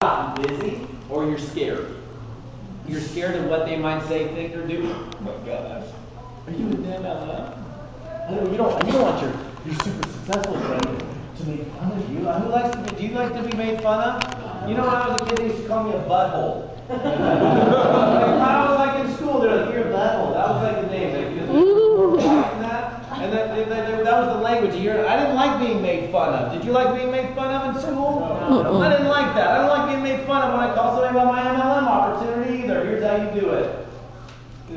not busy or you're scared. You're scared of what they might say, think, or do. Oh my gosh. Are you in there now? I know you don't want your super successful friend to make fun of you. Do you like to be made fun of? You know, when I was a kid, they used to call me a butthole. When I was like in school, they're like, you're a butthole. That was like the name. That was the language. I didn't like being made fun of. Did you like being made fun of in school? No. I didn't like that. I don't like being made fun of when I call somebody about my MLM opportunity either. Here's how you do it.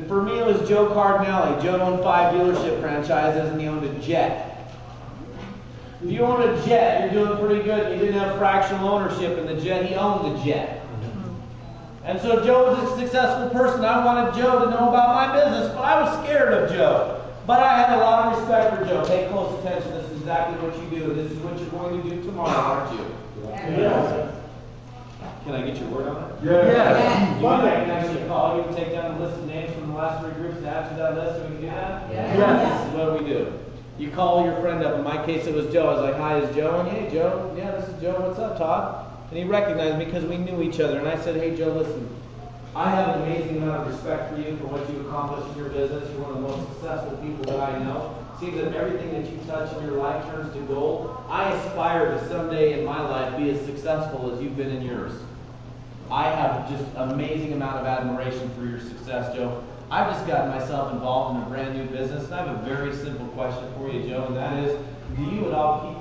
For me, it was Joe Cardinale. Joe owned 5 dealership franchises and he owned a jet. If you own a jet, you're doing pretty good. You didn't have fractional ownership in the jet. He owned the jet. And so Joe was a successful person. I wanted Joe to know about my business, but I was scared of Joe. But I had a lot of respect for Joe. Pay close attention. This is exactly what you do. This is what you're going to do tomorrow, aren't you? Yes. Can I get your word on it? Yes. You can actually call you and take down a list of names from the last 3 groups and add to that list. So we can do that? Yes. This is what we do. You call your friend up. In my case, it was Joe. I was like, hi, is Joe? And hey, Joe. Yeah, this is Joe. What's up, Todd? And he recognized me because we knew each other. And I said, hey, Joe, listen. I have an amazing amount of respect for you for what you accomplished in your business. You're one of the most successful people that I know. Seems that everything that you touch in your life turns to gold. I aspire to someday in my life be as successful as you've been in yours. I have just an amazing amount of admiration for your success, Joe. I've just gotten myself involved in a brand new business, and I have a very simple question for you, Joe, and that is, do you at all keep,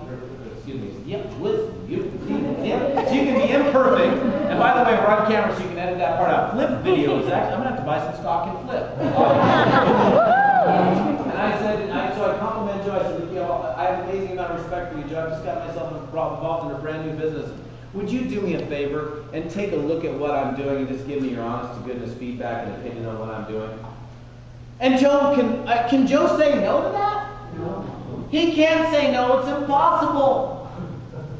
wisdom. So you can be imperfect, and by the way, we're on camera, so you can edit that part out. Flip video is actually, I'm going to have to buy some stock in Flip. And I said, so I compliment Joe, I said, I have an amazing amount of respect for you, Joe. I've just got myself involved in a brand new business. Would you do me a favor and take a look at what I'm doing and just give me your honest to goodness feedback and opinion on what I'm doing? And Joe, can Joe say no to that? No. He can't say no. It's impossible.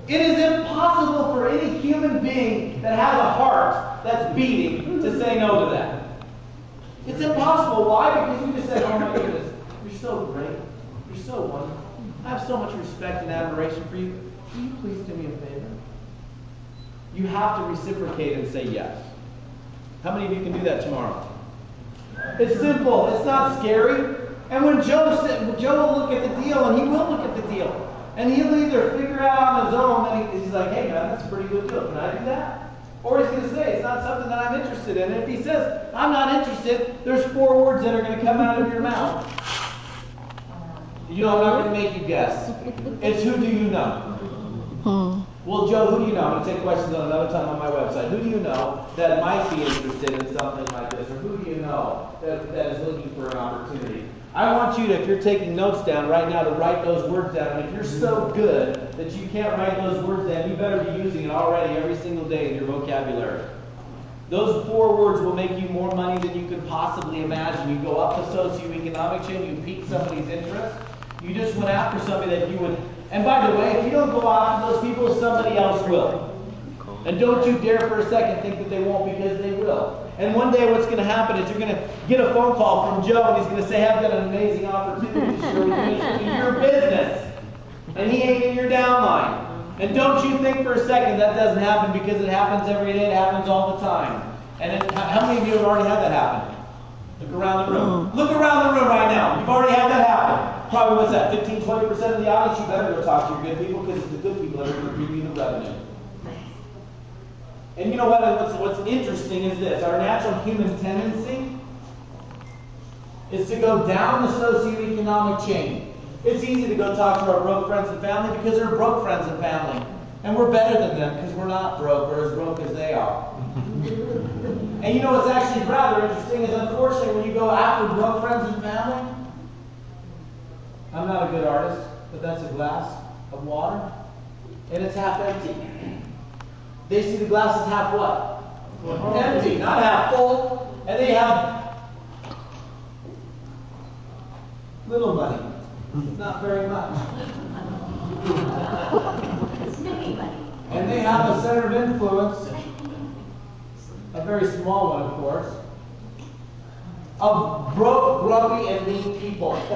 It is impossible for any human being that has a heart that's beating to say no to that. It's impossible. Why? Because you just said, oh my goodness, you're so great. You're so wonderful. I have so much respect and admiration for you. Will you please do me a favor? You have to reciprocate and say yes. How many of you can do that tomorrow? It's simple. It's not scary. And when Joe will look at the deal, and he will look at the deal, and he'll either figure out on his own that he's like, hey man, that's a pretty good deal. Can I do that? Or he's going to say, it's not something that I'm interested in. And if he says, I'm not interested, there's 4 words that are going to come out of your mouth. You know, I'm not going to make you guess. It's who do you know? Well, Joe, who do you know? I'm going to take questions on another time on my website. Who do you know that might be interested in something like this? Or who do you know that is looking for an opportunity? I want you to, if you're taking notes down right now, to write those words down. And if you're so good that you can't write those words down, you better be using it already every single day in your vocabulary. Those 4 words will make you more money than you could possibly imagine. You go up the socioeconomic chain, you pique somebody's interest. You just went after somebody that you would... And by the way, if you don't go after those people, somebody else will. And don't you dare for a second think that they won't, because they will. And one day what's going to happen is you're going to get a phone call from Joe, and he's going to say, I've got an amazing opportunity to share with you in your business. And he ain't in your downline. And don't you think for a second that doesn't happen, because it happens every day, it happens all the time. And how many of you have already had that happen? Look around the room. Look around the room right now. You've already had that happen. Probably what's that, 15, 20% of the audience? You better go talk to your good people, because it's the good people that are going to bring you the revenue. And you know what? What's interesting is this. Our natural human tendency is to go down the socioeconomic chain. It's easy to go talk to our broke friends and family because they're broke friends and family. And we're better than them because we're not broke, or as broke as they are. And you know what's actually rather interesting is, unfortunately, when you go after broke friends and family, I'm not a good artist, but that's a glass of water, and it's half empty. They see the glass is half what? Empty, not half full. And they have little money. Not very much. And they have a center of influence, a very small one, of course, of broke, grumpy, and mean people. And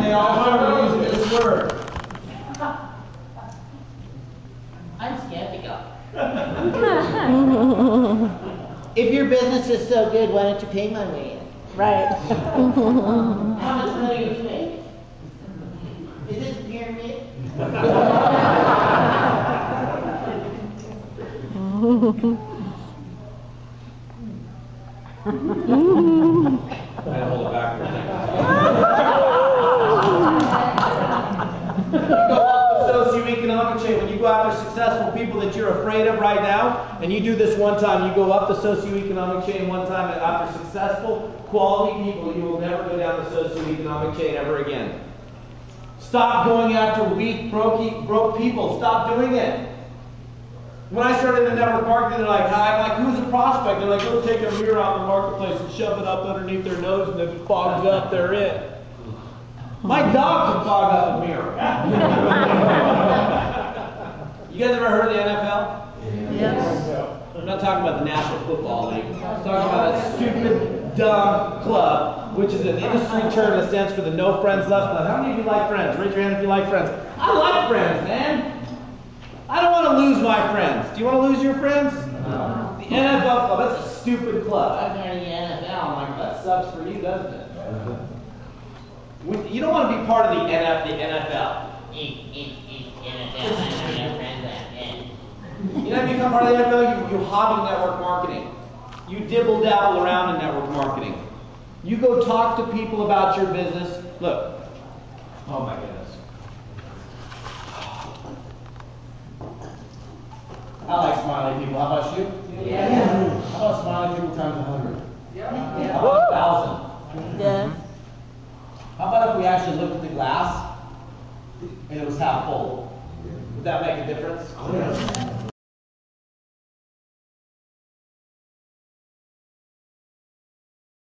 they all start using this word. I'm scared to go. If your business is so good, why don't you pay my way in? Right. How much money do you make? Is this a pyramid? I hold it back for a second. You go up the socioeconomic chain. When you go after successful people that you're afraid of right now, and you do this one time, you go up the socioeconomic chain one time, and after successful, quality people, you will never go down the socioeconomic chain ever again. Stop going after weak, broke people. Stop doing it. When I started in network marketing, they're like, hi, I'm like, who's a prospect? They're like, go take a mirror out in the marketplace and shove it up underneath their nose, and if it fogs up, they're it. My dog can fog up a mirror. You guys ever heard of the NFL? Yes. I'm not talking about the National Football League. I'm talking about a stupid, dumb club, which is an industry term that stands for the No Friends Left Club. How many of you like friends? Raise your hand if you like friends. I like friends, man. I don't want to lose my friends. Do you want to lose your friends? No. The NFL club, that's a stupid club. I'm going to the NFL. I'm like, that sucks for you, doesn't it? You don't want to be part of the NFL. You know, if you become part of the NFL, you hobby network marketing. You dibble dabble around in network marketing. You go talk to people about your business. Look. Oh my goodness. I like smiling people. How about you? Yeah. How about smiling people times 100? Yeah. How about 1,000? Yeah. How about if we actually looked at the glass and it was half full? Would that make a difference? Oh, yeah.